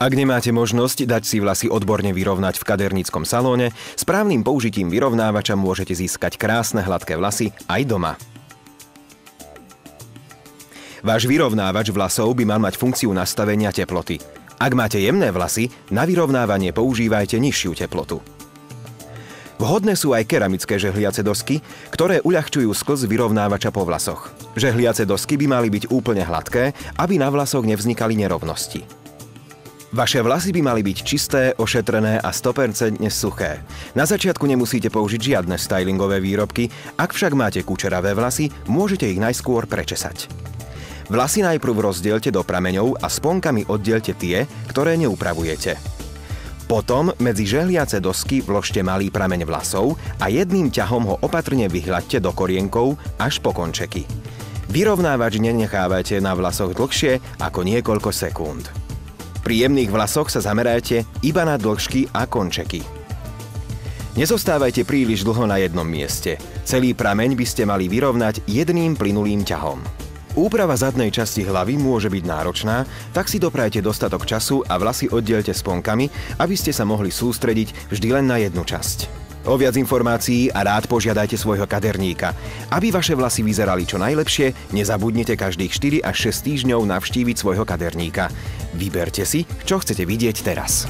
Ak nemáte možnosť dať si vlasy odborne vyrovnať v kaderníckom salóne, správnym použitím vyrovnávača môžete získať krásne hladké vlasy aj doma. Váš vyrovnávač vlasov by mal mať funkciu nastavenia teploty. Ak máte jemné vlasy, na vyrovnávanie používajte nižšiu teplotu. Vhodné sú aj keramické žehliace dosky, ktoré uľahčujú sklz vyrovnávača po vlasoch. Žehliace dosky by mali byť úplne hladké, aby na vlasoch nevznikali nerovnosti. Vaše vlasy by mali byť čisté, ošetrené a 100% suché. Na začiatku nemusíte použiť žiadne stylingové výrobky, ak však máte kučeravé vlasy, môžete ich najskôr prečesať. Vlasy najprv rozdielte do prameňov a sponkami oddielte tie, ktoré neupravujete. Potom medzi žehliace dosky vložte malý prameň vlasov a jedným ťahom ho opatrne vyhľaďte do korienkov až po končeky. Vyrovnávač nenechávajte na vlasoch dlhšie ako niekoľko sekúnd. Pri jemných vlasoch sa zamerajte iba na dĺžky a končeky. Nezostávajte príliš dlho na jednom mieste. Celý prameň by ste mali vyrovnať jedným plynulým ťahom. Úprava zadnej časti hlavy môže byť náročná, tak si doprajte dostatok času a vlasy oddielte sponkami, aby ste sa mohli sústrediť vždy len na jednu časť. O viac informácií a rád požiadajte svojho kaderníka. Aby vaše vlasy vyzerali čo najlepšie, nezabudnite každých 4 až 6 týždňov navštíviť svojho kaderníka. Vyberte si, čo chcete vidieť teraz.